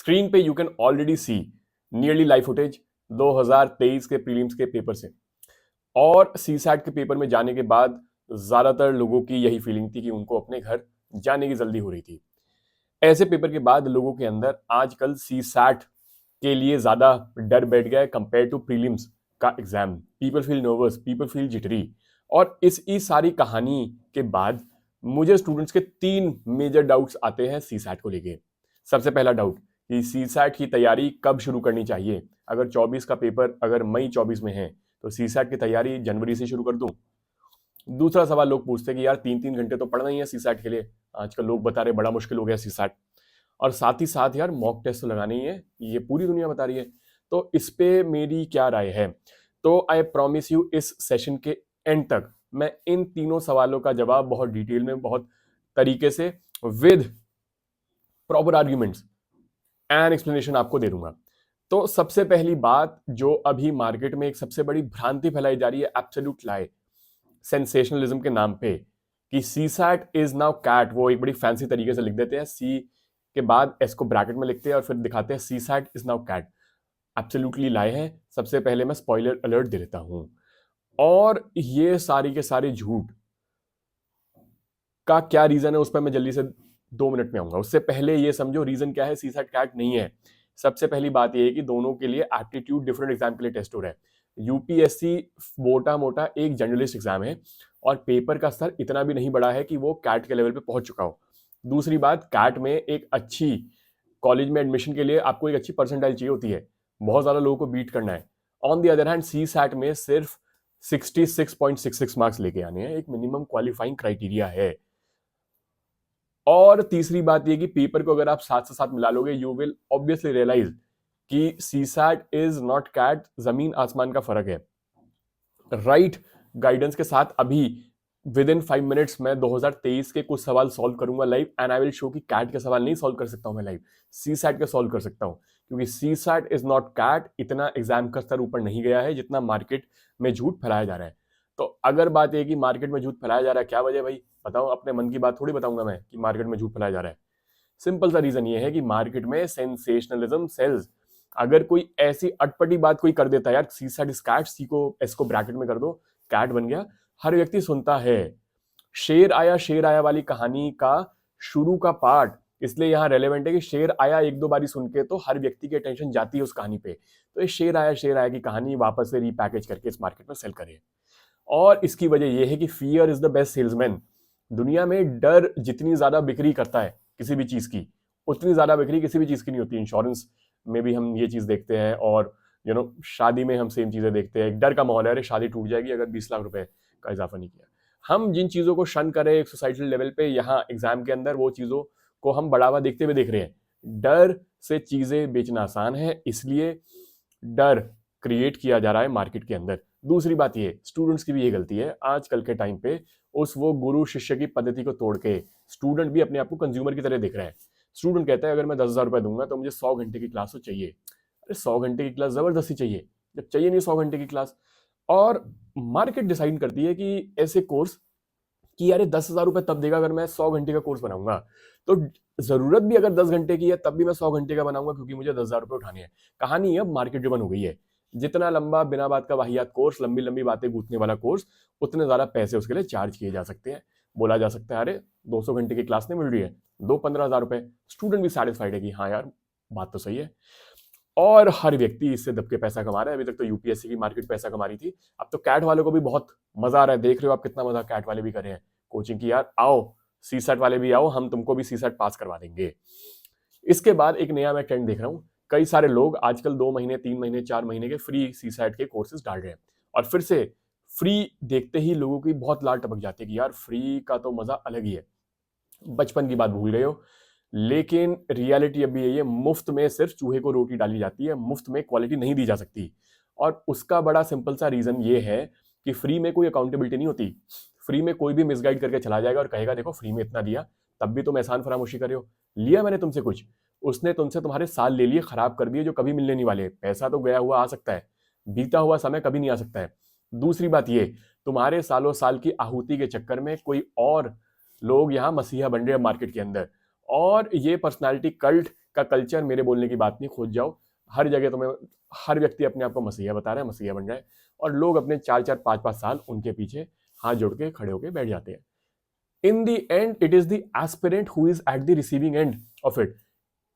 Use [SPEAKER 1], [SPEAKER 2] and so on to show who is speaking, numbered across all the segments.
[SPEAKER 1] Screen पे you can already see nearly live footage 2023 के prelims के पेपर से। और सीसैट के पेपर में जाने के बाद ज्यादातर लोगों की यही फीलिंग थी कि उनको अपने घर जाने की जल्दी हो रही थी। ऐसे पेपर के बाद लोगों के अंदर आजकल सीसैट के लिए ज्यादा डर बैठ गया है कंपेयर टू प्रीलिम्स का exam. People feel nervous, people feel jittery. और इस सारी कहानी के बाद मुझे स्टूडेंट्स के 3 मेजर डाउट्स आते हैं सीसैट को लेके। सबसे पहला डाउट कि सीसैट की तैयारी कब शुरू करनी चाहिए। अगर 24 का पेपर अगर मई 24 में है तो सीसैट की तैयारी जनवरी से शुरू कर दूं। दूसरा सवाल लोग पूछते हैं कि यार 3-3 घंटे तो पढ़ना ही है सीसैट के लिए, आजकल लोग बता रहे बड़ा मुश्किल हो गया सीसैट। और साथ ही साथ यार मॉक टेस्ट तो लगानी ही है, ये पूरी दुनिया बता रही है। तो इस पे मेरी क्या राय है। तो आई प्रॉमिस यू इस सेशन के एंड तक मैं इन तीनों सवालों का जवाब बहुत डिटेल में, बहुत तरीके से, with proper arguments and explanation आपको दे दूंगा। तो सबसे पहली बात जो अभी मार्केट में एक सबसे बड़ी भ्रांति फैलाई जा रही है, एब्सोल्यूट लाई, सेंसेशनलिज्म के नाम पे, कि सीसैट इज नाउ कैट। वो एक बड़ी फैंसी तरीके से लिख देते हैं, सी के बाद एस को ब्रैकेट में लिखते हैं और फिर दिखाते हैं CSAT is now CAT. Absolutely lie है। सबसे पहले मैं स्पॉइलर अलर्ट दे देता हूं। और ये सारी के सारे झूठ का क्या रीजन है उस पर मैं जल्दी से 2 मिनट में आऊंगा। उससे पहले ये समझो रीजन क्या है सीसैट कैट नहीं है। सबसे पहली बात ये है कि दोनों के लिए एप्टीट्यूड डिफरेंट एग्जाम के लिए टेस्ट हो रहा है। यूपीएससी मोटा मोटा एक जर्नलिस्ट एग्जाम है और पेपर का स्तर इतना भी नहीं बड़ा है कि वो कैट के लेवल पे पहुंच चुका हो। दूसरी बात, कैट में एक अच्छी कॉलेज में एडमिशन के लिए आपको एक अच्छी परसेंटाइल चाहिए होती है, बहुत ज्यादा लोगों को बीट करना है। On the other hand CSAT में सिर्फ 66.66 मार्क्स लेके आने हैं, एक मिनिमम क्वालिफाइंग क्राइटेरिया है। और तीसरी बात यह कि पेपर को अगर आप साथ से साथ मिला लोगे यू विल ऑब्वियसली रियलाइज कि सीसैट इज नॉट कैट, जमीन आसमान का फर्क है। राइट गाइडेंस के साथ अभी विद इन 5 मिनट्स मैं 2023 के कुछ सवाल सॉल्व करूंगा live, and I will show कि कैट के सवाल नहीं सॉल्व कर सकता हूं मैं लाइव, सीसैट के सॉल्व कर सकता हूं। क्योंकि सीसैट इज नॉट कैट, इतना एग्जाम का स्तर ऊपर नहीं गया है जितना मार्केट में झूठ फैलाया जा रहा है। तो अगर बात यह कि मार्केट में झूठ फैलाया जा रहा है, क्या वजह भाई बताओ, अपने मन की बात थोड़ी बताऊंगा मैं कि मार्केट में झूठ फैलाया जा रहा है। सिंपल सा रीजन ये है कि मार्केट में सेंसेशनलिज्म सेल्स। अगर कोई ऐसी अटपटी बात कोई कर देता है, यार सी सैट इज कैट, सी को एस को ब्रैकेट में कर दो, कैट बन गया, हर व्यक्ति सुनता है। शेर आया वाली कहानी का शुरू का पार्ट इसलिए यहां रेलेवेंट है कि शेर आया 1-2 बारी सुन के तो हर व्यक्ति की अटेंशन जाती है उस कहानी पे। तो ये शेर आया की कहानी वापस से रीपैकेज करके इस मार्केट में सेल करे। और इसकी वजह यह है कि fear is the best salesman. दुनिया में डर जितनी ज्यादा बिक्री करता है किसी भी चीज की, उतनी ज्यादा बिक्री किसी भी चीज की नहीं होती। इंश्योरेंस में भी हम ये चीज देखते हैं, और शादी में हम सेम चीजें देखते हैं। एक डर का माहौल है, अरे शादी टूट जाएगी अगर 20 लाख रुपए का इजाफा नहीं किया। हम जिन चीजों को शन करें एक सोसाइटल लेवल पे, यहाँ एग्जाम के अंदर वो चीजों को हम बढ़ावा देखते हुए देख रहे हैं। डर से चीजें बेचना आसान है, इसलिए डर क्रिएट किया जा रहा है मार्केट के अंदर। दूसरी बात ये, स्टूडेंट्स की भी ये गलती है आजकल के टाइम पे, वो गुरु शिष्य की पद्धति को तोड़ के स्टूडेंट भी अपने आप को कंज्यूमर की तरह देख रहा है। स्टूडेंट कहता है अगर मैं 10,000 रुपए दूंगा तो मुझे 100 घंटे की क्लास तो चाहिए। अरे 100 घंटे की क्लास जबरदस्ती चाहिए, जब चाहिए नहीं 100 घंटे की क्लास। और मार्केट डिसाइड करती है कि ऐसे कोर्स कि यार 10,000 रुपए तब देगा अगर मैं 100 घंटे का कोर्स बनाऊंगा। तो जरूरत भी अगर 10 घंटे की है तब भी मैं 100 घंटे का बनाऊंगा क्योंकि मुझे 10,000 रुपए उठाने हैं। कहानी अब मार्केट ड्रिवन हो गई है। जितना लंबा बिना बात का वाहियात कोर्स, लंबी लंबी बातें गूंथने वाला कोर्स, उतने ज्यादा पैसे उसके लिए चार्ज किए जा सकते हैं। बोला जा सकता है अरे 200 घंटे की क्लास नहीं मिल रही है, दो 15,000 रुपए। स्टूडेंट भी सेटिस्फाइड है कि हाँ यार बात तो सही है। और हर व्यक्ति इससे दब के पैसा कमा रहा है। अभी तक तो यूपीएससी की मार्केट पैसा कमा रही थी, अब तो कैट वालों को भी बहुत मजा आ रहा है। देख रहे हो आप कितना मजा कैट वाले भी कर रहे हैं कोचिंग की, यार आओ सीसैट वाले भी आओ, हम तुमको भी सीसैट पास करवा देंगे। इसके बाद एक नया मैं ट्रेंड देख रहा हूं, कई सारे लोग आजकल 2 महीने 3 महीने 4 महीने के फ्री सीसैट के कोर्सेज डाल रहे हैं। और फिर से फ्री देखते ही लोगों की बहुत लाल टपक जाती है कि यार फ्री का तो मजा अलग ही है। बचपन की बात भूल गए हो, लेकिन रियलिटी अभी यही है, मुफ्त में सिर्फ चूहे को रोटी डाली जाती है, मुफ्त में क्वालिटी नहीं दी जा सकती। और उसका बड़ा सिंपल सा रीजन ये है कि फ्री में कोई अकाउंटेबिलिटी नहीं होती। फ्री में कोई भी मिसगाइड करके चला जाएगा और कहेगा देखो फ्री में इतना दिया, तब भी तुम एहसान फरामोशी कर रहे हो। लिया मैंने तुमसे कुछ, उसने तुमसे तुम्हारे साल ले लिए, खराब कर दिए जो कभी मिलने नहीं वाले। पैसा तो गया हुआ आ सकता है, बीता हुआ समय कभी नहीं आ सकता है। दूसरी बात ये, तुम्हारे सालों साल की आहुति के चक्कर में कोई और लोग यहाँ मसीहा बन रहे हैं मार्केट के अंदर। और ये पर्सनालिटी कल्ट का कल्चर मेरे बोलने की बात नहीं, खोज जाओ। हर जगह तुम्हें हर व्यक्ति अपने आप को मसीहा बता रहा है, मसीहा बन रहा है, और लोग अपने 4-4 5-5 साल उनके पीछे हाथ जोड़ के खड़े होकर बैठ जाते हैं। In the end it is the aspirant who is at the receiving end of it.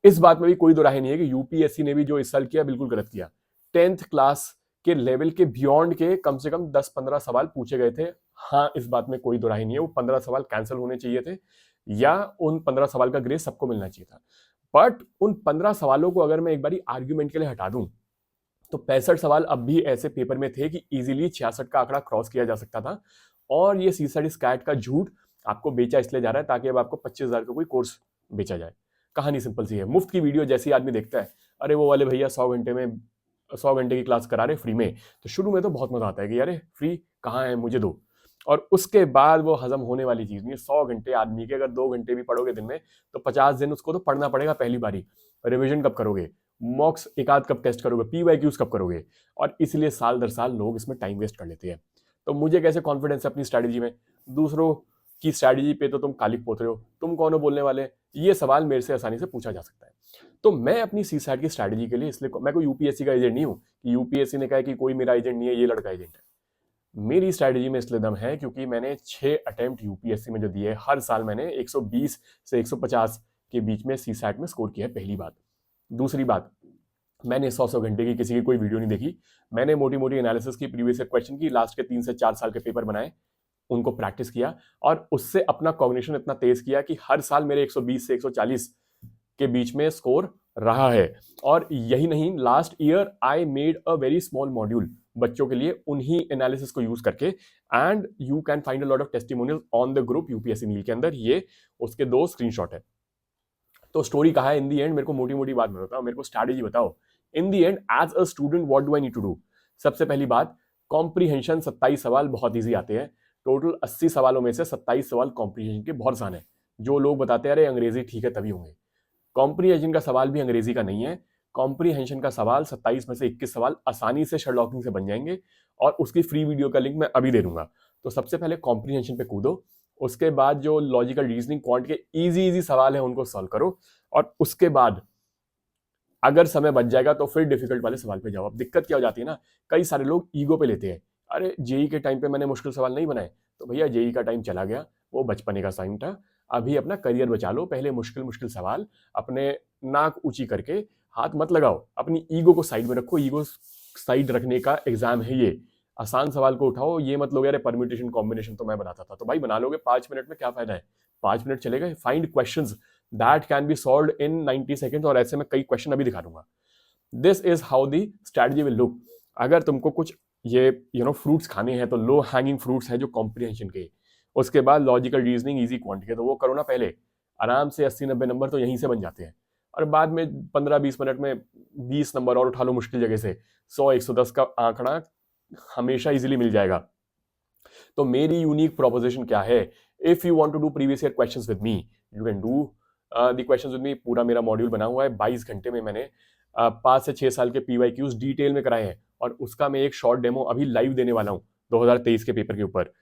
[SPEAKER 1] इस बात में भी कोई दो राय नहीं है कि यूपीएससी ने भी जो इस साल किया बिल्कुल गलत किया। 10th क्लास के लेवल के बियॉन्ड के कम से कम 10-15 सवाल पूछे गए थे। हाँ, इस बात में कोई दो राय नहीं है, वो 15 सवाल कैंसिल होने चाहिए थे या उन 15 सवाल का ग्रेस सबको मिलना चाहिए था। बट उन 15 सवालों को अगर मैं एक बारी आर्ग्यूमेंट के लिए हटा दूं तो 65 सवाल अब भी ऐसे पेपर में थे कि इजीली 66 का आंकड़ा क्रॉस किया जा सकता था। और ये सीसैट स्कैट का झूठ आपको बेचा इसलिए जा रहा है ताकि अब आपको 25,000 का कोई कोर्स बेचा जाए। कहानी सिंपल सी है, मुफ्त की वीडियो जैसी आदमी देखता है, अरे वो वाले भैया 100 घंटे की क्लास करा रहे फ्री में, तो शुरू में तो बहुत मजा आता है कि अरे फ्री कहाँ है, मुझे दो। और उसके बाद वो हजम होने वाली चीज नहीं है। 100 घंटे आदमी के अगर 2 घंटे भी पढ़ोगे दिन में तो 50 दिन उसको तो पढ़ना पड़ेगा पहली बारी। रिविजन कब करोगे, मॉक्स एक आध कब टेस्ट करोगे, पीवाईक्यूज कब करोगे, और इसलिए साल दर साल लोग इसमें टाइम वेस्ट कर लेते हैं। तो मुझे कैसे कॉन्फिडेंस है अपनी स्ट्रैटेजी में, दूसरों की स्ट्रैटेजी पे तो तुम कालिक पोत रहे हो, तुम कौन हो बोलने वाले, ये सवाल मेरे से आसानी से पूछा जा सकता है। तो मैं अपनी सीसैट की स्ट्रैटेजी के लिए, इसलिए मैं कोई यूपीएससी का एजेंट नहीं हूं कि यूपीएससी ने कहा कि कोई मेरा एजेंट नहीं है, ये लड़का एजेंट है। मेरी स्ट्रैटेजी में इसलिए दम है क्योंकि मैंने 6 अटेम्प्ट यूपीएससी में जो दिए, हर साल मैंने 120 से 150 के बीच में सीसैट में स्कोर किया है, पहली बात। दूसरी बात, मैंने 100 घंटे की किसी की कोई वीडियो नहीं देखी, मैंने मोटी मोटी एनालिसिस की, प्रीवियस क्वेश्चन की, लास्ट के 3 से 4 साल के पेपर बनाए, उनको प्रैक्टिस किया और उससे अपना कॉग्निशन इतना तेज किया कि हर साल मेरे 120 से 140 के बीच में स्कोर रहा है। और यही नहीं, last year I made a very small module बच्चों के लिए उन्हीं एनालिसिस को यूज करके, and you can find a lot of testimonial on the group UPSC Neel के अंदर, ये उसके 2 स्क्रीनशॉट है। तो स्टोरी कहा है इन दी एंड, मेरे को मोटी मोटी बात बताओ, मेरे को स्ट्रैटेजी बताओ। In the end as a student what do I need to do. सबसे पहली बात, कॉम्प्रीहेंशन 27 सवाल बहुत ईजी आते हैं। टोटल 80 सवालों में से 27 सवाल कॉम्प्रीहेंशन के बहुत आसान है। जो लोग बताते हैं अरे अंग्रेजी ठीक है तभी होंगे, कॉम्प्रीहेंशन का सवाल भी अंग्रेजी का नहीं है। कॉम्प्रीहेंशन का सवाल 27 में से 21 सवाल आसानी से शर्लॉकिंग से बन जाएंगे, और उसकी फ्री वीडियो का लिंक मैं अभी दे दूंगा। तो सबसे पहले कॉम्प्रीहेंशन पे कूदो, उसके बाद जो लॉजिकल रीजनिंग क्वांट के इजी सवाल है उनको सॉल्व करो, और उसके बाद अगर समय बच जाएगा तो फिर डिफिकल्ट वाले सवाल पे जाओ। अब दिक्कत क्या हो जाती है ना, कई सारे लोग ईगो पे लेते हैं, अरे जेई के टाइम पे मैंने मुश्किल सवाल नहीं बनाए, तो भैया जेई का टाइम चला गया, वो बचपने का टाइम था। अभी अपना करियर बचा लो, पहले मुश्किल मुश्किल सवाल अपने नाक ऊंची करके हाथ मत लगाओ, अपनी ईगो को साइड में रखो। ईगो साइड रखने का एग्जाम है ये। आसान सवाल को उठाओ, ये मत लोगे अरे परम्यूटेशन कॉम्बिनेशन तो मैं बनाता था, तो भाई बना लोगे 5 मिनट में, क्या फायदा है, 5 मिनट चले गए। Find questions that can be solved in 90 seconds, और ऐसे में कई क्वेश्चन अभी दिखा दूंगा। This is how the strategy will look. अगर तुमको कुछ ये फ्रूट्स खाने हैं तो लो हैंगिंग फ्रूट्स है जो कॉम्प्रिहेंशन के, उसके बाद लॉजिकल रीजनिंग इजी क्वांटिटी, तो वो करो ना पहले, आराम से 80-90 नंबर तो यहीं से बन जाते हैं, और बाद में 15-20 मिनट में 20 नंबर और उठा लो मुश्किल जगह से, 100-110 का आंकड़ा हमेशा इजीली मिल जाएगा। तो मेरी यूनिक प्रोपोजिशन क्या है, if you want to do previous year questions with me, you can do the questions with me. पूरा मेरा मॉड्यूल बना हुआ है, 22 घंटे में मैंने 5 से 6 साल के पीवाईक्यूज डिटेल में कराए हैं, और उसका मैं एक शॉर्ट डेमो अभी लाइव देने वाला हूं 2023 के पेपर के ऊपर।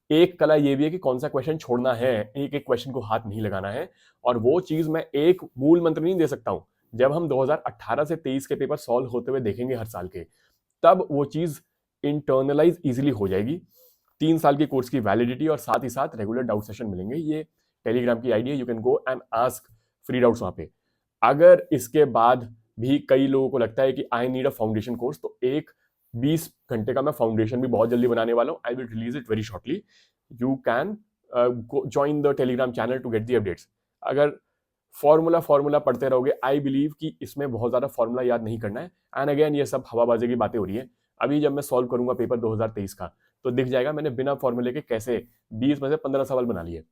[SPEAKER 1] एक कला ये भी है कि कौन सा क्वेश्चन छोड़ना है, एक एक क्वेश्चन को हाथ नहीं लगाना है, और वो चीज मैं एक मूल मंत्र नहीं दे सकता हूं। जब हम 2018 से 23 के पेपर सॉल्व होते हुए देखेंगे हर साल के, तब वो चीज इंटरनलाइज इजीली हो जाएगी। 3 साल की कोर्स की वैलिडिटी और साथ ही साथ रेगुलर डाउट सेशन मिलेंगे। ये टेलीग्राम की आईडी है, you can go and ask free doubts वहां पे। अगर इसके बाद भी कई लोगों को लगता है कि I need a foundation course, तो एक 20 घंटे का मैं फाउंडेशन भी बहुत जल्दी बनाने वाला हूं। I will release it very shortly, you can join the Telegram channel to get the updates. अगर फॉर्मूला पढ़ते रहोगे, आई बिलीव कि इसमें बहुत ज्यादा फॉर्मूला याद नहीं करना है। एंड अगेन ये सब हवाबाजी की बातें हो रही है। अभी जब मैं सॉल्व करूंगा पेपर 2023 का, तो दिख जाएगा मैंने बिना फॉर्मूले के कैसे 20 में से 15 सवाल बना लिए।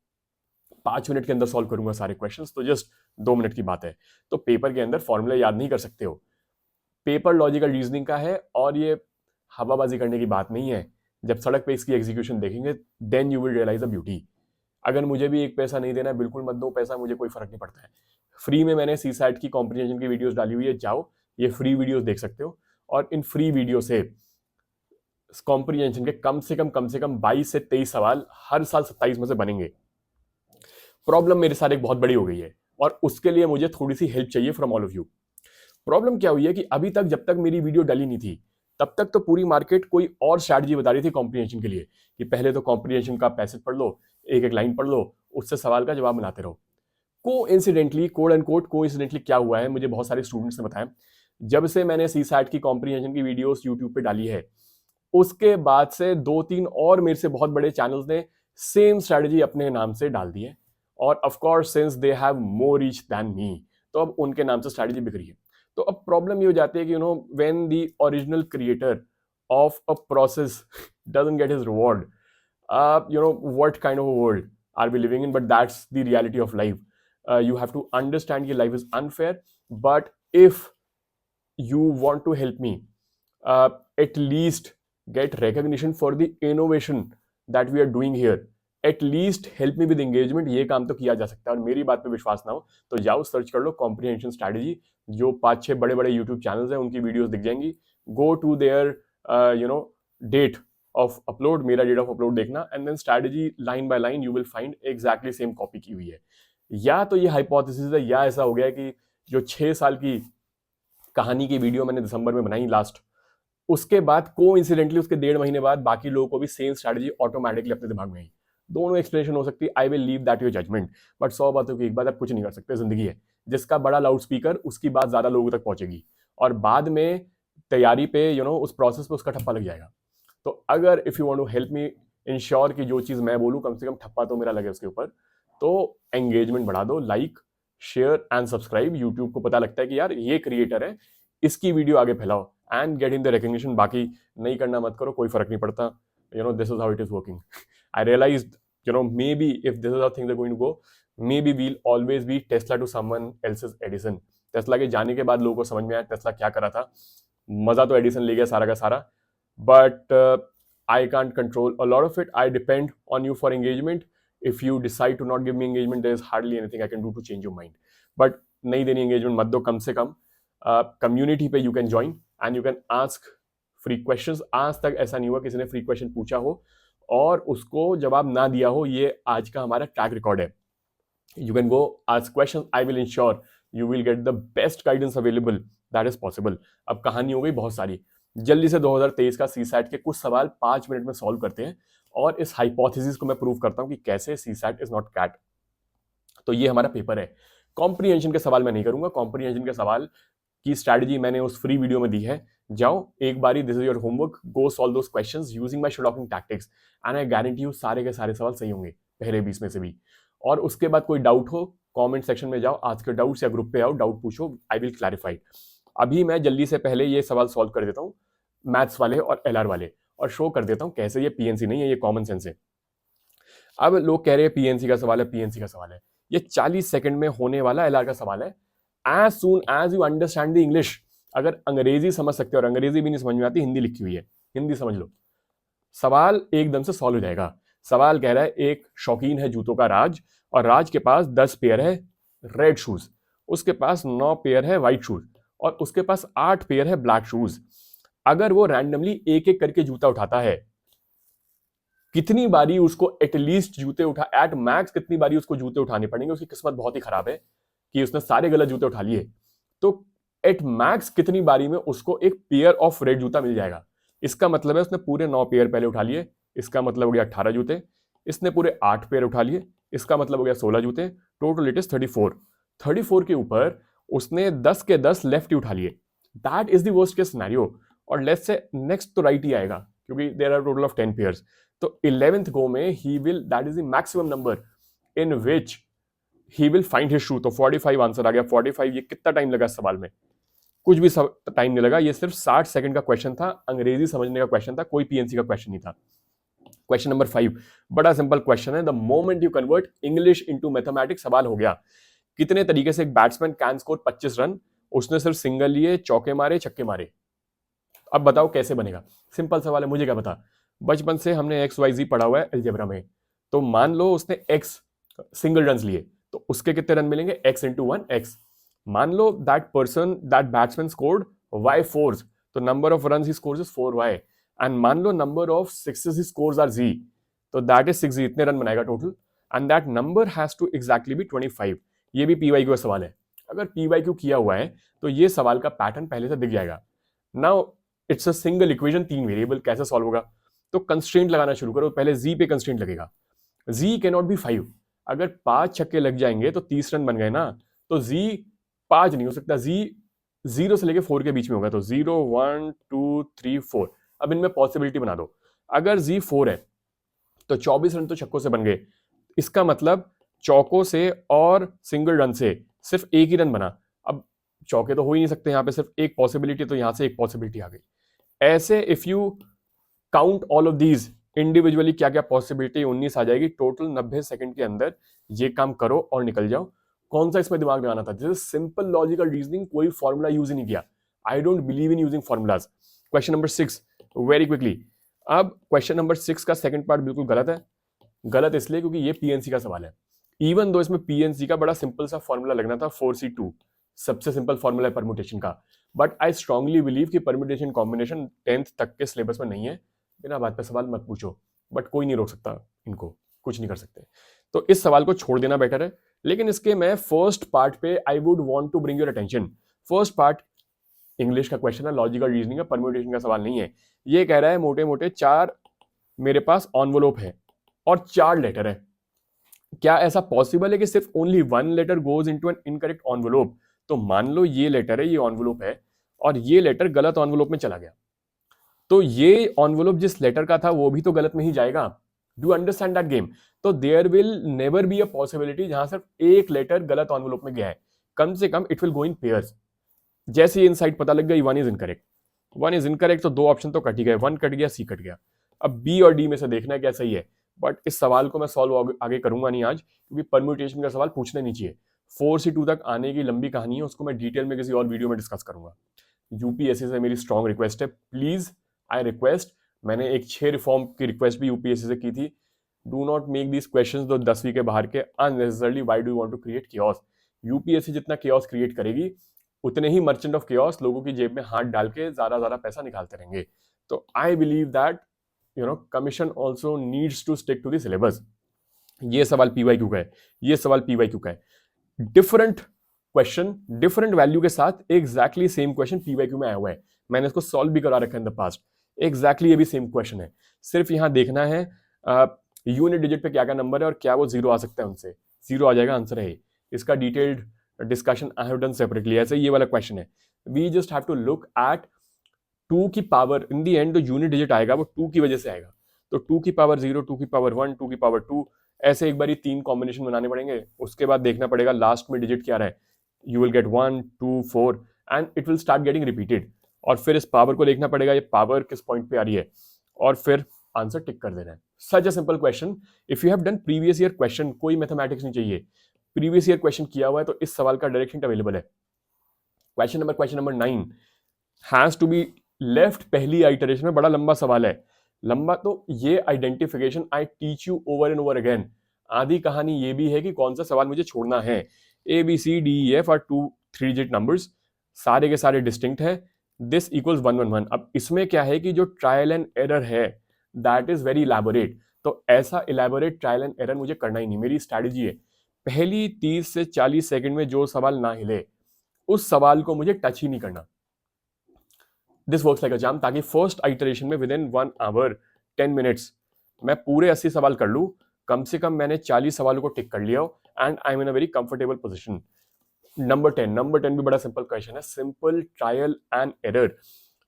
[SPEAKER 1] 5 मिनट के अंदर सॉल्व करूंगा सारे क्वेश्चंस, तो जस्ट 2 मिनट की बात है। तो पेपर के अंदर फॉर्मूला याद नहीं कर सकते हो, पेपर लॉजिकल रीजनिंग का है, और ये हवाबाजी करने की बात नहीं है। जब सड़क पे इसकी एग्जीक्यूशन देखेंगे, then you will realise the beauty. अगर मुझे भी एक पैसा नहीं देना है, बिल्कुल मत दो पैसा, मुझे कोई फर्क नहीं पड़ता है। फ्री में मैंने सीसैट की कॉम्प्रिहेंशन की वीडियोस डाली हुई है, जाओ ये फ्री वीडियोस देख सकते हो, और इन फ्री वीडियो से कॉम्प्रिहेंशन के कम से कम 22 से 23 सवाल हर साल 27 में से बनेंगे। प्रॉब्लम मेरे साथ एक बहुत बड़ी हो गई है, और उसके लिए मुझे थोड़ी सी हेल्प चाहिए from all of you. Problem क्या हुई है कि अभी तक जब तक मेरी वीडियो डली नहीं थी तब तक तो पूरी मार्केट कोई और स्ट्रैटेजी बता रही थी कॉम्प्रिहेंशन के लिए कि पहले तो कॉम्प्रिहेंशन का पैसेज पढ़ लो, एक एक लाइन पढ़ लो, उससे सवाल का जवाब बनाते रहो। Coincidentally, code and code coincidentally क्या हुआ है, मुझे बहुत सारे स्टूडेंट्स ने बताया, जब से मैंने सीसैट की कॉम्प्रिहेंशन की वीडियोस यूट्यूब पे डाली है उसके बाद से 2-3 और मेरे से बहुत बड़े चैनल्स ने सेम स्ट्रैटेजी अपने नाम से डाल दी है, और of course since they have more reach than me, तो अब उनके नाम से स्ट्रैटेजी बिक रही है। तो अब प्रॉब्लम ये हो जाती है कि when the original creator of a process doesn't get his reward, what kind of a world are we living in? But that's the reality of life. You have to understand your life is unfair, but if you want to help me, at least get recognition for the innovation that we are doing here, at least help me with engagement, ये काम तो किया जा सकता है। और मेरी बात पे विश्वास ना हो तो जाओ सर्च कर लो कॉम्प्रिहेंशन स्ट्रैटेजी, जो 5-6 बड़े बड़े यूट्यूब चैनल्स हैं उनकी वीडियोस दिख जाएंगी। Go to their date of upload, मेरा डेट ऑफ अपलोड देखना, and then strategy line by line you will find exactly same copy की हुई है। या तो ये हाइपोथेसिस है, या ऐसा हो गया है कि जो 6 साल की कहानी की वीडियो मैंने दिसंबर में बनाई लास्ट, उसके बाद कोइंसिडेंटली उसके 1.5 महीने बाद बाकी लोगों को भी सेम स्ट्रैटेजी ऑटोमेटिकली अपने दिमाग में आई। दोनों एक्सप्लेनेशन हो सकती है, I will leave that your judgement, but 100 बातों की एक बात, आप कुछ नहीं कर सकते, जिंदगी है। जिसका बड़ा लाउड स्पीकर उसकी बात ज्यादा लोगों तक पहुंचेगी, और बाद में तैयारी पे उस प्रोसेस पे उसका ठप्पा लग जाएगा। तो अगर if you want to help me ensure कि जो चीज मैं बोलूं कम से कम ठप्पा तो मेरा लगे उसके ऊपर, तो एंगेजमेंट बढ़ा दो, like share and subscribe. YouTube को पता लगता है कि यार ये क्रिएटर है, इसकी वीडियो आगे फैलाओ and get in the recognition. बाकी नहीं करना मत करो, कोई फर्क नहीं पड़ता। This is how it is working. I realized maybe if this is how things are going to go, maybe we'll always be Tesla to someone else's Edison. Tesla के जाने के बाद लोगों को समझ में आया टेस्ला क्या करा था, मजा तो एडिसन ले गया सारा का सारा, but I can't control a lot of it. I depend on you for engagement. If you decide to not give me engagement, there is hardly anything I can do to change your mind. But नहीं देनी engagement मत दो, कम से कम community पे you can join and you can ask free questions. आज तक ऐसा नहीं हुआ किसी ने free question पूछा हो और उसको जवाब ना दिया हो, ये आज का हमारा ट्रैक रिकॉर्ड है। You can go ask questions. I will ensure you will get the best guidance available that is possible. अब कहानी हो गई बहुत सारी, जल्दी से 2023 का सीसैट के कुछ सवाल 5 मिनट में सॉल्व करते हैं और इस हाइपोथेसिस को मैं प्रूव करता हूं कि कैसे सीसैट इज नॉट कैट। तो ये हमारा पेपर है। कॉम्प्रिहेंशन के सवाल मैं नहीं करूंगा, कॉम्प्रिहेंशन के सवाल की स्ट्रैटेजी मैंने उस फ्री वीडियो में दी है, जाओ एक बारी, this is your homework, go solve those questions using my shadocking tactics and I guarantee you सारे के सारे सवाल सही होंगे पहले 20 में से भी। और उसके बाद कोई डाउट हो कमेंट सेक्शन में जाओ, आज के डाउट्स या ग्रुप पे आओ, डाउट पूछो, आई विल क्लैरिफाई। अभी मैं जल्दी से पहले ये सवाल सॉल्व कर देता हूँ, मैथ्स वाले और एलआर वाले, और शो कर देता हूं कैसे ये पीएनसी नहीं है, ये कॉमन सेंस है। अब लोग कह रहे हैं पीएनसी का सवाल है, पीएनसी का सवाल है, ये 40 सेकंड में होने वाला एलआर का सवाल है। As soon as you understand the English, अगर अंग्रेजी समझ सकते हो, और अंग्रेजी भी नहीं समझ में आती, हिंदी लिखी हुई है, हिंदी समझ लो, सवाल एकदम से सॉल्व हो जाएगा। सवाल कह रहा है एक शौकीन है जूतों का राज, और राज के पास 10 पेयर है रेड शूज, उसके पास 9 पेयर है व्हाइट शूज, और उसके पास 8 पेयर है ब्लैक शूज। अगर वो रैंडमली एक एक करके जूता उठाता है, कितनी बारी उसको एटलीस्ट जूते उठा, एट मैक्स कितनी बारी उसको जूते उठाने पड़ेंगे? उसकी किस्मत बहुत ही खराब है कि उसने सारे गलत जूते उठा लिए, तो एट मैक्स कितनी बारी में उसको एक पेयर ऑफ रेड जूता मिल जाएगा? इसका मतलब है उसने पूरे 9 पेयर पहले उठा लिए, इसका मतलब हो गया 18 जूते, इसने पूरे 8 पेयर उठा लिए, इसका मतलब हो गया 16 जूते, टोटल इट इज 34। 34 के ऊपर उसने 10 के 10 लेफ्ट ही उठा लिए, that is the worst case scenario. और लेट्स से नेक्स्ट तो राइट ही आएगा क्योंकि there are total of 10 pairs, तो 11th गो में he will, that is the maximum number in which he will find his shoe. तो 45 answer आ गया। 45, ये कितना टाइम लगा इस सवाल में? कुछ भी टाइम नहीं लगा, ये सिर्फ 60 सेकंड का क्वेश्चन था, अंग्रेजी समझने का क्वेश्चन था, कोई पीएनसी का क्वेश्चन नहीं था। क्वेश्चन नंबर 5 बड़ा सिंपल क्वेश्चन है, the moment you convert English into mathematics. सवाल हो गया कितने तरीके से एक बैट्समैन कैन स्कोर 25 रन, उसने सिर्फ सिंगल लिए, चौके मारे, छक्के मारे। अब बताओ कैसे बनेगा? सिंपल सवाल है, मुझे क्या पता, बचपन से हमने XYZ पढ़ा हुआ है अलजेब्रा में। तो मान लो उसने X सिंगल रन लिए, तो उसके कितने रन मिलेंगे? X into 1 X। मान लो that person, that batsman scored Y 4, तो number of run he scores is 4Y। And मान लो number of sixes he scores are Z, तो दैट इज 6Z, इतने रन बनाएगा total, and that number has to exactly be 25। ये भी PYQ का सवाल है। अगर पीवाईक्यू किया हुआ है तो ये सवाल का पैटर्न पहले से दिख जाएगा। Now it's a single equation, 3 variable, कैसे सॉल्व होगा? तो कंस्ट्रेंट लगाना शुरू करो। पहले जी पे कंस्ट्रेंट लगेगा। जी कैन नॉट बी 5। अगर 5 छक्के लग जाएंगे तो 30 रन बन गए ना, तो जी 5 नहीं हो सकता, जी 0 से लेके 4 के बीच में होगा। तो 0 1 2 3 4। अब इनमें पॉसिबिलिटी बना दो। अगर जी 4 है तो 24 रन तो छक्कों से बन गए। इसका मतलब चौकों से और सिंगल रन से सिर्फ एक ही रन बना। अब चौके तो हो ही नहीं सकते, यहां पे सिर्फ एक पॉसिबिलिटी, तो यहां से एक पॉसिबिलिटी आ गई। ऐसे if you count all of these individually, क्या क्या पॉसिबिलिटी 19 आ जाएगी टोटल। 90 सेकंड के अंदर ये काम करो और निकल जाओ। कौन सा इसमें दिमाग लगाना था? दिस सिंपल लॉजिकल रीजनिंग, कोई फॉर्मूला यूज ही नहीं किया। I don't believe in using formulas. Question number 6 very quickly. अब क्वेश्चन नंबर 6 का सेकंड पार्ट बिल्कुल गलत है। गलत इसलिए क्योंकि ये पीएनसी का सवाल है। इवन दो इसमें पीएनसी का बड़ा सिंपल सा फॉर्मूला लगना था, 4C2 सबसे सिंपल फॉर्मूला है परम्यूटेशन का। बट आई स्ट्रांगली बिलीव कि परम्यूटेशन कॉम्बिनेशन 10th तक के सिलेबस में नहीं है। बिना बात पे सवाल मत पूछो, बट कोई नहीं रोक सकता इनको, कुछ नहीं कर सकते। तो इस सवाल को छोड़ देना बेटर है। लेकिन इसके मैं फर्स्ट पार्ट पे I would want to bring your attention. First part English का क्वेश्चन है, लॉजिकल रीजनिंग का, परम्यूटेशन का सवाल नहीं है। ये कह रहा है मोटे मोटे 4 मेरे पास एनवेलप है और 4 लेटर है। क्या ऐसा पॉसिबल है कि सिर्फ only 1 letter goes into an incorrect envelope? तो मान लो ये लेटर है, ये एनवेलप है, और ये लेटर गलत एनवेलप में चला गया, तो ये एनवेलप जिस लेटर का था वो भी तो गलत में ही जाएगा। Do understand that game? तो there will never be a possibility जहां सिर्फ एक लेटर गलत एनवेलप में गया है। कम से कम it will go in pairs. जैसे ही इनसाइड पता लग गई 1 इज इनकरेक्ट, 1 इज इनकरेक्ट, तो 2 ऑप्शन तो कट ही गए, 1 कट गया, सी कट गया। अब बी और डी में से देखना है क्या सही है। बट इस सवाल को मैं सॉल्व आगे करूंगा नहीं आज, क्योंकि परम्यूटेशन का सवाल पूछने नहीं चाहिए। 4C2 तक आने की लंबी कहानी है, उसको मैं डिटेल में किसी और वीडियो में डिस्कस करूंगा। यूपीएससी से मेरी स्ट्रॉन्ग रिक्वेस्ट है, प्लीज आई रिक्वेस्ट। मैंने एक 6 रिफॉर्म की रिक्वेस्ट भी यूपीएससी से की थी। Do not make these questions जो 10वीं के बाहर के unnecessarily. Why do you want to create chaos? UPSC जितना कियोस क्रिएट करेगी, उतने ही मर्चेंट ऑफ कियोस लोगों की जेब में हाथ डाल के ज्यादा पैसा निकालते रहेंगे। तो I believe that commission also needs to stick to the syllabus. ये सवाल पीवाईक्यू का है, ये सवाल पीवाईक्यू का है। डिफरेंट क्वेश्चन डिफरेंट वैल्यू के साथ एग्जैक्टली सेम क्वेश्चन पीवाईक्यू में आया हुआ है। मैंने इसको सॉल्व भी करा रखा है इन द पास्ट। एग्जैक्टली ये भी सेम क्वेश्चन है। सिर्फ यहां देखना है यूनिट डिजिट पे क्या क्या नंबर है और क्या वो 0 आ सकता है, उनसे 0 आ जाएगा, आंसर है। इसका detailed discussion I have done separately. ऐसे ये वाला क्वेश्चन है। We just have to look at 2 की पावर। इन दी एंड जो यूनिट डिजिट आएगा वो 2 की वजह से आएगा। तो 2 की पावर 0, 2 की पावर 1, 2 की पावर 2, ऐसे एक बार 3 कॉम्बिनेशन बनाने पड़ेंगे। उसके बाद देखना पड़ेगा लास्ट में डिजिट क्या रहा है। You will gate 1 2 4 and it will start getting repeated. और फिर इस पावर को देखना पड़ेगा, ये पावर किस पॉइंट पे आ रही है, और फिर आंसर टिक कर देना है। Such a simple question. If you have done previous year question, कोई मैथमेटिक्स नहीं चाहिए, प्रीवियस ईयर क्वेश्चन किया हुआ है, तो इस सवाल का डायरेक्ट हिंट अवेलेबल है। Question number 9 has to be left. पहली आइटरेशन में बड़ा लंबा सवाल है। लंबा तो ये identification I teach you over and over again. आधी कहानी ये भी है कि कौन सा सवाल मुझे छोड़ना है। ABCDEF आर 2 3 डिजिट नंबर्स, सारे के सारे डिस्टिंक्ट है। This equals 1 1 1। अब इसमें क्या है कि जो ट्रायल एंड एरर है दैट इज वेरी इलैबोरेट। तो ऐसा इलैबोरेट ट्रायल एंड एरर मुझे करना ही नहीं। मेरी स्ट्रैटेजी है, पहली 30 से 40 सेकंड में जो सवाल ना हिले उस सवाल को मुझे टच ही नहीं करना। दिस वर्क्स लाइक अ जाम, ताकि फर्स्ट आइटरेशन में विद इन 1 आवर 10 मिनट्स मैं पूरे 80 सवाल कर लूं। कम से कम मैंने 40 सवालों को टिक कर लिया and I am in a very comfortable position. Number 10 भी बड़ा सिंपल क्वेश्चन है, simple trial and error.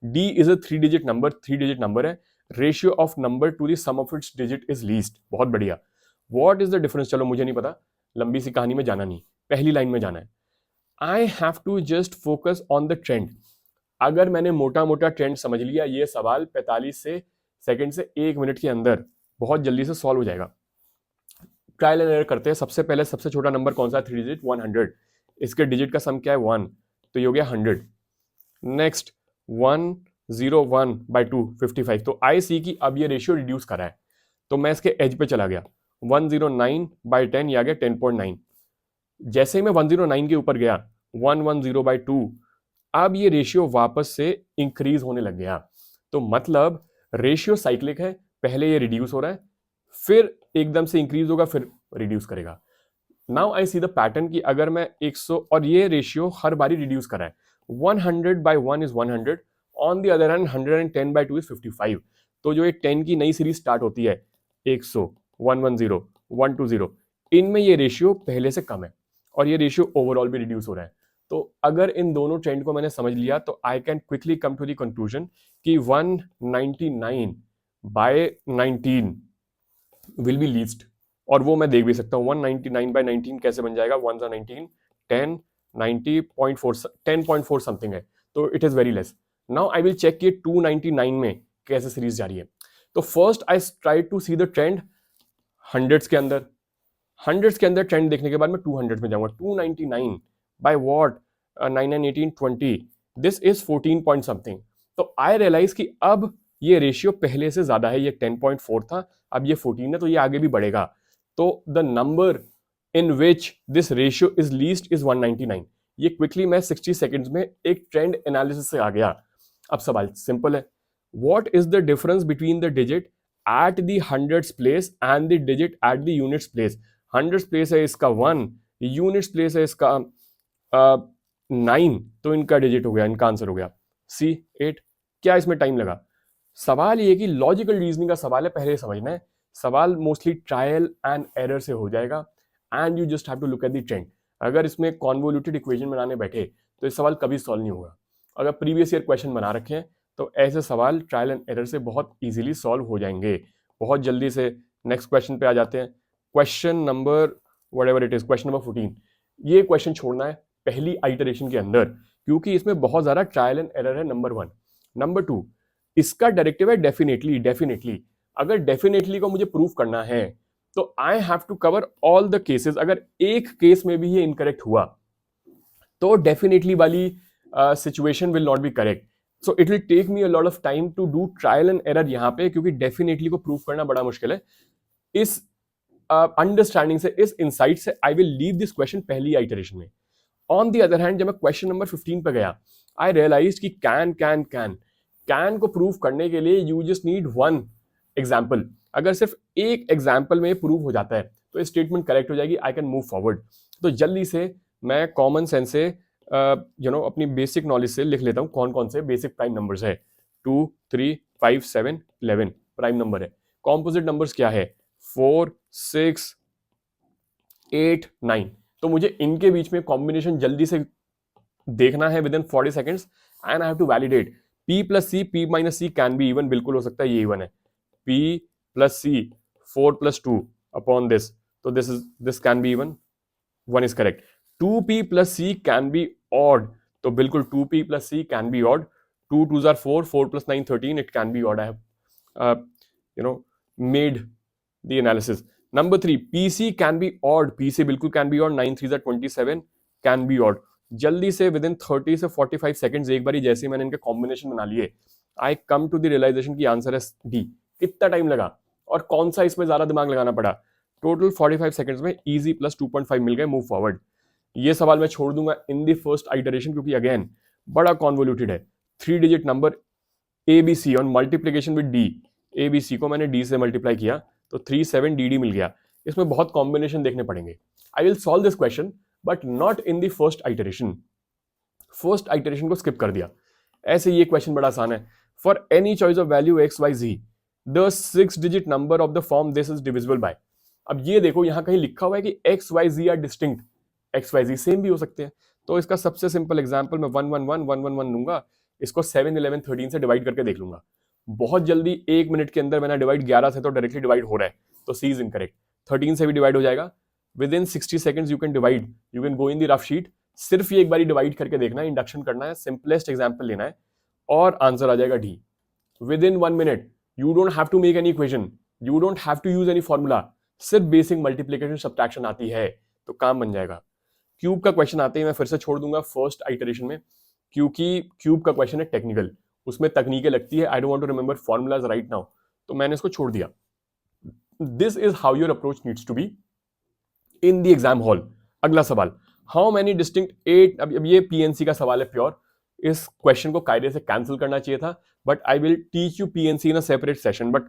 [SPEAKER 1] D is a 3 digit number, 3 digit number है। Ratio of number to the sum of its digit is least. बहुत बढ़िया। What is the difference? चलो मुझे नहीं पता, लंबी सी कहानी में जाना नहीं, पहली लाइन में जाना है। I have to just focus on the trend. अगर मैंने मोटा मोटा ट्रेंड समझ लिया, ये सवाल 45 से सेकंड से 1 मिनट के अंदर बहुत जल्दी से सॉल्व हो जाएगा। ट्रायल एंड एरर करते हैं। सबसे पहले सबसे छोटा नंबर कौन सा है? 3 डिजिट 100। इसके डिजिट का सम क्या है? 1, तो ये हो गया 100। नेक्स्ट 101/2 55। तो आई सी की अब ये रेशियो रिड्यूस करा है, तो मैं इसके एज पे चला गया। 109/10, ये आ गया 10.9। जैसे ही मैं 109 के ऊपर गया 110/2, अब ये रेशियो वापस से इंक्रीज होने लग गया। तो मतलब रेशियो साइक्लिक है, पहले ये रिड्यूस हो रहा है, फिर एकदम से इंक्रीज होगा, फिर रिड्यूस करेगा। Now I see the pattern कि अगर मैं 100 और ये रेशियो हर बारी रिड्यूस कर रहा है, 100/1 is 100, on the other hand 110/2 is 55। तो जो एक 10 की नई सीरीज स्टार्ट होती है 100, 110, 120, इनमें ये रेशियो पहले से कम है और ये रेशियो ओवरऑल भी रिड्यूस हो रहा है। तो अगर इन दोनों ट्रेंड को मैंने समझ लिया तो I can quickly come to the conclusion कि 199/19 विल बी लीस्ट, और वो मैं देख भी सकता हूँ 199/19 कैसे बन जाएगा, 1 19 10 90.4 10.4 समथिंग है, तो it is very less. Now I will check कि 299 में कैसे सीरीज जा रही है। तो first I try to see the trend hundreds के अंदर, हंड्रेड्स के अंदर ट्रेंड देखने के बाद मैं 200 में जाऊंगा। 299 by what, 9 9 18 20, this is 14 point something. तो आई रियलाइज कि अब ये रेशियो पहले से ज्यादा है, ये 10.4 था, अब ये 14 है, तो ये आगे भी बढ़ेगा। तो the number in which this ratio is least is 199। ये क्विकली मैं 60 सेकेंड्स में एक ट्रेंड एनालिसिस से आ गया। अब सवाल सिंपल है, what is the difference between the digit at the hundreds place and the digit at the units place. Hundreds place है इसका 1, यूनिट्स प्लेस है इसका 9, तो इनका डिजिट हो गया, इनका आंसर हो गया C 8। क्या इसमें टाइम लगा? सवाल ये कि लॉजिकल रीजनिंग का सवाल है, पहले समझना है। सवाल मोस्टली ट्रायल एंड एरर से हो जाएगा and you just have to look at the trend. अगर इसमें कॉन्वोल्यूटेड इक्वेशन बनाने बैठे तो ये सवाल कभी सॉल्व नहीं होगा। अगर प्रीवियस ईयर क्वेश्चन बना रखे हैं तो ऐसे सवाल ट्रायल एंड एरर से बहुत इजीली सॉल्व हो जाएंगे। बहुत जल्दी से नेक्स्ट क्वेश्चन पे आ जाते हैं। Question number whatever it is, question number 14। ये क्वेश्चन छोड़ना है पहली आइटरेशन के अंदर क्योंकि इसमें बहुत ज्यादा ट्रायल एंड एरर है, नंबर 1। नंबर 2, इसका डायरेक्टिव है डेफिनेटली। डेफिनेटली अगर डेफिनेटली को मुझे प्रूव करना है तो I have to cover all the cases. अगर एक केस में भी ये इनकरेक्ट हुआ तो डेफिनेटली वाली situation will not be correct. So it will take me a lot of time to do trial and error यहाँ पे, क्योंकि डेफिनेटली को प्रूव करना बड़ा मुश्किल है। इस अंडरस्टैंडिंग से, इस इंसाइट से आई विल लीव दिस क्वेश्चन पहली आइटरेशन में। ऑन द अदर हैंड जब मैं क्वेश्चन नंबर 15 पे गया, आई रियलाइज कि कैन को प्रूव करने के लिए you just need one example. अगर सिर्फ एक एग्जाम्पल में प्रूव हो जाता है तो स्टेटमेंट करेक्ट हो जाएगी, आई कैन मूव फॉरवर्ड। तो जल्दी से मैं कॉमन सेंस से अपनी बेसिक नॉलेज से लिख लेता हूँ कौन कौन से बेसिक प्राइम नंबर्स है। 2 3 5 7 11 प्राइम नंबर है। कॉम्पोजिट नंबर्स क्या है? 4 6 8 9। तो मुझे इनके बीच में कॉम्बिनेशन जल्दी से देखना है within 40 seconds and I have to validate. P plus C, P minus C can be even, बिल्कुल हो सकता है ये इवन है। P plus C 4 plus 2 upon this, तो this can be even, 1 is correct. 2P plus C can be odd, तो बिल्कुल 2P plus C can be odd. 2 2s are 4, 4 plus 9 13, it can be odd. I have made the analysis. Number 3, PC can be odd, PC बिल्कुल can be odd, 9 3s are 27 can be odd। जल्दी से with in 30 से 45 seconds एक बारी जैसे मैंने इनके combination बना लिए, आई कम टू द रियलाइजेशन की आंसर है डी। कितना टाइम लगा और कौन सा इसमें ज्यादा दिमाग लगाना पड़ा? टोटल 45 सेकंड्स में इजी प्लस 2.5 मिल गए, मूव फॉरवर्ड। ये सवाल मैं छोड़ दूंगा इन द फर्स्ट आइटरेशन क्योंकि अगेन बड़ा कॉन्वोल्यूटेड है। 3 digit number ABC on multiplication with D, ABC को मैंने D से मल्टीप्लाई किया तो 3 7 DD मिल गया। इसमें बहुत कॉम्बिनेशन देखने पड़ेंगे। I will solve this question but not in the first iteration. First iteration को स्किप कर दिया। ऐसे ये क्वेश्चन बड़ा आसान है। For any choice of value XYZ the 6 digit number of the form this is divisible by. अब ये देखो यहां कहीं लिखा हुआ है कि XYZ are distinct, XYZ same भी हो सकते हैं। तो इसका सबसे सिंपल एग्जांपल मैं 1 1 1 1 1 1 लूंगा, इसको 7 11 13 से डिवाइड करके देख लूंगा। बहुत जल्दी 1 मिनट के अंदर मैंने डिवाइड 11 से तो डायरेक्टली डिवाइड हो रहा है, तो C इज इनकरेक्ट। 13 से भी डिवाइड हो जाएगा। With in 60 seconds you can divide, you can go in the rough sheet, सिर्फ ये एक बारी डिवाइड करके देखना है, इंडक्शन करना है, सिंपलेस्ट एग्जांपल लेना है और आंसर आ जाएगा D. Within 1 minute you don't have to make any equation, you don't have to use any formula, सिर्फ बेसिक मल्टीप्लिकेशन सब्ट्रैक्शन आती है तो काम बन जाएगा। क्यूब का क्वेश्चन आते ही मैं फिर से छोड़ दूंगा फर्स्ट आइटरेशन में क्योंकि क्यूब का क्वेश्चन है टेक्निकल, उसमें तकनीकें लगती है। I don't want to remember formulas right now, तो मैंने इसको छोड़ दिया। This is how your approach needs to be in the exam hall. अगला सवाल, हाउ मेनी डिस्टिंक्ट 8, अब ये पीएनसी का सवाल है प्योर, इस क्वेश्चन को कायदे से कैंसिल करना चाहिए था but I will teach you PNC in a separate session. But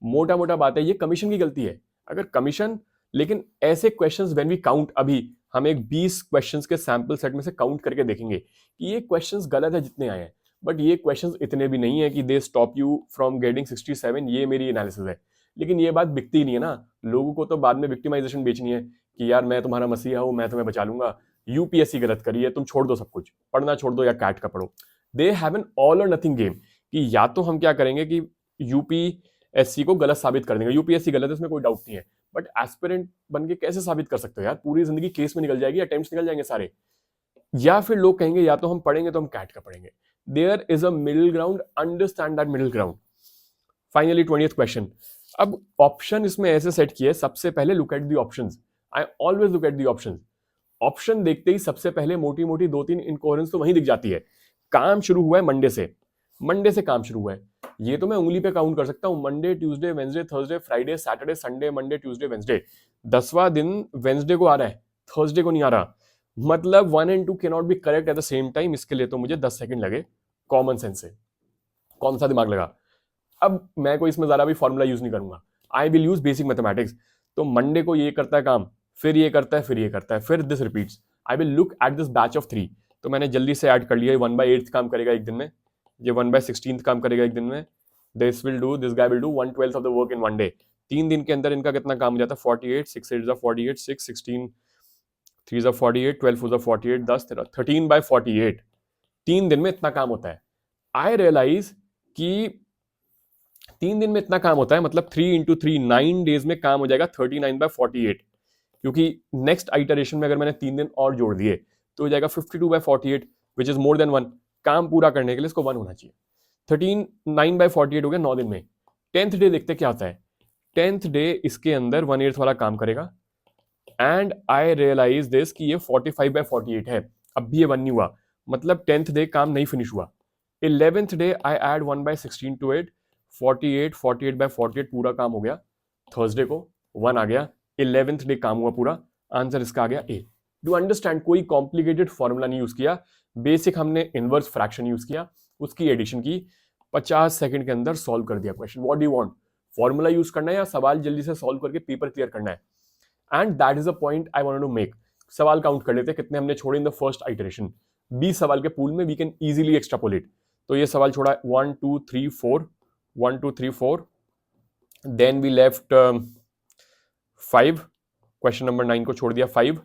[SPEAKER 1] मोटा मोटा बात है, ये कमीशन की गलती है। अगर कमीशन लेकिन ऐसे क्वेश्चंस व्हेन वी काउंट, अभी हम एक 20 क्वेश्चंस के सैंपल सेट में से काउंट करके देखेंगे कि ये क्वेश्चंस गलत है जितने आए हैं, बट ये क्वेश्चंस इतने भी नहीं है कि they stop you from getting 67। ये मेरी एनालिसिस है, लेकिन ये बात बिकती ही नहीं है ना। लोगों को तो बाद में विक्टिमाइजेशन बेचनी है कि यार मैं तुम्हारा मसीहा हूं, मैं तुम्हें बचा लूंगा, यूपीएससी गलत करी है, तुम छोड़ दो सब कुछ, पढ़ना छोड़ दो या कैट का पढ़ो। दे हैव एन ऑल और नथिंग गेम कि या तो हम क्या करेंगे कि यूपीएससी को गलत साबित कर देंगे, यूपीएससी गलत है इसमें कोई डाउट नहीं है, बट एस्पिरेंट बन के कैसे साबित कर सकते हो यार, पूरी जिंदगी केस में निकल जाएगी, अटेम्प्ट्स निकल जाएंगे सारे। या फिर लोग कहेंगे या तो हम पढ़ेंगे तो हम कैट का पढ़ेंगे। There is a middle ground, understand that middle ground. Finally 20th question. अब ऑप्शन इसमें ऐसे सेट किए, सबसे पहले look at the options. I always look at the options. Option देखते ही सबसे पहले मोटी मोटी 2-3 इनकोहेरेंस तो वहीं दिख जाती है। काम शुरू हुआ है मंडे से काम शुरू हुआ है। ये तो मैं उंगली पे काउंट कर सकता हूं, Monday, Tuesday, Wednesday, Thursday, Friday, Saturday, Sunday, Monday, Tuesday, Wednesday. 10वां दिन वेंसडे को आ रहा है, थर्सडे को नहीं आ रहा। मतलब 1 and 2 cannot be correct at the same time. इसके लिए तो मुझे 10 सेकंड लगे कॉमन सेंस से। कौन सा दिमाग लगा? अब मैं कोई इसमें ज्यादा भी फॉर्मूला यूज नहीं करूंगा, I will use basic mathematics. तो मंडे को ये करता है काम, फिर ये करता है, फिर ये करता है, फिर this repeats. I will look at this batch of 3। तो मैंने जल्दी से ऐड कर लिया, 1/8 काम करेगा एक दिन में, ये 1/16 काम करेगा एक दिन में। This guy will do 1/12 of the work in 1 day. 3 दिन के अंदर इनका कितना काम हो जाता है? 48, 6 8 48, 6 16 3 48, 12 4 48, 10 13/48। 3 दिन में इतना काम होता है। आई रियलाइज कि 3 दिन में इतना काम होता है, मतलब 3 into 3 9 डेज में काम हो जाएगा 39/48। क्योंकि नेक्स्ट आइटरेशन में अगर मैंने 3 दिन और जोड़ दिए तो हो जाएगा 52/48, विच इज मोर देन 1। काम पूरा करने के लिए इसको 1 होना चाहिए। 39/48 हो गया 9 दिन में। 10th डे देखते क्या होता है। 10th डे इसके अंदर 1/8 वाला काम करेगा। एंड आई रियलाइज दिस कि ये 45/48 है, अब भी ये 1 नहीं हुआ, मतलब 10th डे काम नहीं फिनिश हुआ। 11th day I add 1/16 to it, 48 48/48 पूरा काम हो गया। थर्सडे को 1 आ गया, 11th डे काम हुआ पूरा। आंसर इसका आ गया ए। Do understand? कोई कॉम्प्लिकेटेड फॉर्मूला नहीं यूज किया, बेसिक हमने इनवर्स फ्रैक्शन यूज किया, उसकी एडिशन की, 50 सेकंड के अंदर सॉल्व कर दिया question. What do you want? Formula use करना है या सवाल जल्दी से सॉल्व करके पेपर क्लियर करना है? And that is a point I wanted to make. सवाल काउंट कर लेते हैं कितने हमने छोड़े इन द फर्स्ट आइटरेशन। 20 सवाल के पूल में वी कैन इजीली एक्सट्रापोलेट। तो ये सवाल छोड़ा 1 2 3 4, 1 2 3 4, then we left 5, question number 9 को छोड़ दिया 5,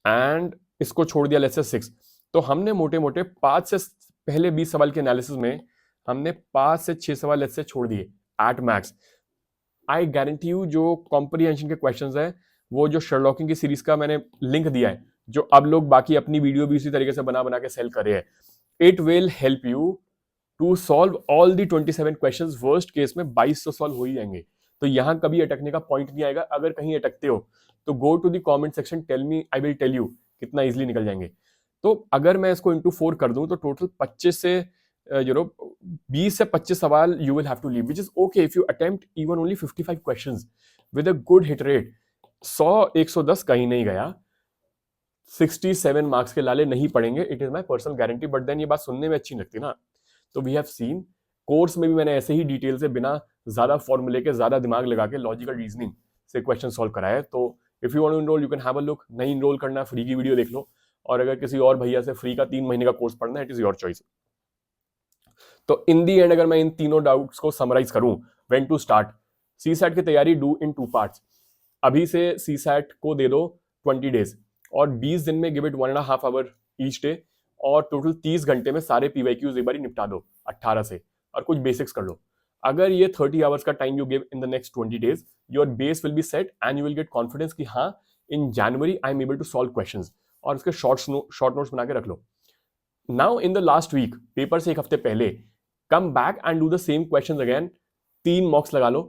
[SPEAKER 1] एंड इसको छोड़ दिया लेट्स से 6। तो हमने मोटे मोटे 5 से पहले 20 सवाल के एनालिसिस में हमने 5 से 6 सवाल लेट्स से छोड़ दिए at max. I guarantee you जो कॉम्प्रिहेंशन के क्वेश्चंस है, वो जो शर्लॉकिंग की सीरीज का मैंने लिंक दिया है, जो अब लोग बाकी अपनी वीडियो भी इसी तरीके से बना बना के सेल कर रहे हैं, it will help you to solve all the 27 questions. Worst case में 2200 सॉल्व हो ही जाएंगे। तो यहां कभी अटकने का पॉइंट नहीं आएगा। अगर कहीं अटकते हो तो go to the comment section, tell me, I will tell you कितना इजीली निकल जाएंगे। तो अगर मैं इसको इंटू 4 कर दूं तो टोटल 25 से 20 से 25 सवाल you will have to leave, which is okay if you attempt even only 55 questions with a good hit rate। 100-110 कहीं नहीं गया, 67 मार्क्स के लाले नहीं पढ़ेंगे, it is my personal guarantee. But then ये बात सुनने में अच्छी लगती ना। तो वी हैव सीन, कोर्स में भी मैंने ऐसे ही डिटेल से बिना ज्यादा फॉर्मूले के, ज्यादा दिमाग लगा के, लॉजिकल रीजनिंग से क्वेश्चन सॉल्व कराया है। तो if you want to enrol you can have a look. नहीं इनरोल करना, फ्री की वीडियो देख लो, और अगर किसी और भैया से फ्री का 3 महीने का कोर्स पढ़ना है, इट इज योर चॉइस। तो इन दी एंड अगर मैं इन तीनों डाउट्स को समराइज करूं, व्हेन टू स्टार्ट सीसैट की तैयारी, डू इन 2 पार्ट्स। अभी से सीसैट को दे दो 20 डेज, और 20 दिन में give it 1.5 hour each day, और टोटल 30 घंटे में सारे पीवाईक्यूज एक बार निपटा दो 18 से, और कुछ बेसिक्स कर लो। अगर ये 30 आवर्स का time you give in the next 20 days, your base will be set and you will get confidence कि हाँ, in January I am able to solve questions, और उसके शॉर्ट नोट्स बना के रख लो। Now in the last week, paper से एक हफ्ते पहले, come back and do the same questions again. 3 mocks लगा लो,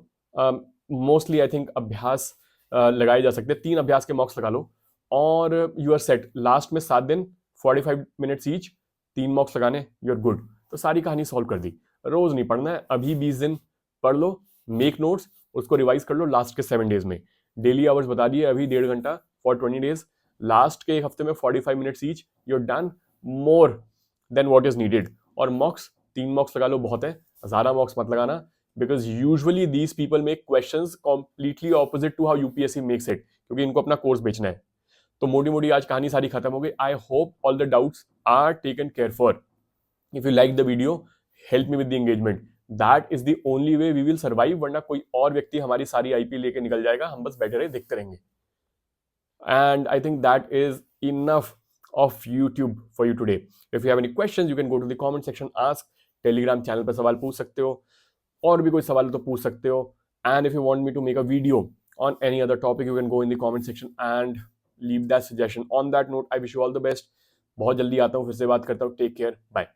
[SPEAKER 1] मोस्टली आई थिंक अभ्यास लगाए जा सकते हैं, 3 अभ्यास के मॉक्स लगा लो, और यू आर सेट। लास्ट में 7 दिन 45 मिनट्स ईच, 3 मॉक्स लगाने, यू आर गुड। तो सारी कहानी सॉल्व कर दी। रोज नहीं पढ़ना है, अभी 20 दिन पढ़ लो, मेक नोट्स, उसको रिवाइज कर लो लास्ट के 7 डेज में। डेली आवर्स बता दिए, अभी 1.5 घंटा फॉर 20 डेज, लास्ट के एक हफ्ते में 45 minutes each, you are done, more than what is needed. और मॉक्स 3 मॉक्स लगा लो, बहुत है, ज्यादा मॉक्स मत लगाना। Because usually these people make questions completely opposite to how UPSC makes it, क्योंकि इनको अपना कोर्स बेचना है। तो मोटी मोटी आज कहानी सारी खत्म हो गई। I hope all the doubts are taken care for. If you like the video, help me with the engagement, that is the only way we will survive, वरना कोई और व्यक्ति हमारी सारी आईपी लेके निकल जाएगा, हम बस बैठे रहे देखते रहेंगे। And I think that is enough of YouTube for you today. If you have any questions, you can go to the comment section, ask. Telegram channel पर सवाल पूछ सकते हो, और भी कोई सवाल हो तो पूछ सकते हो। And if you want me to make a video on any other topic, you can go in the comment section and leave that suggestion. On that note, I wish you all the best. बहुत जल्दी आता हूँ, फिर से बात करता हूँ। Take care. Bye.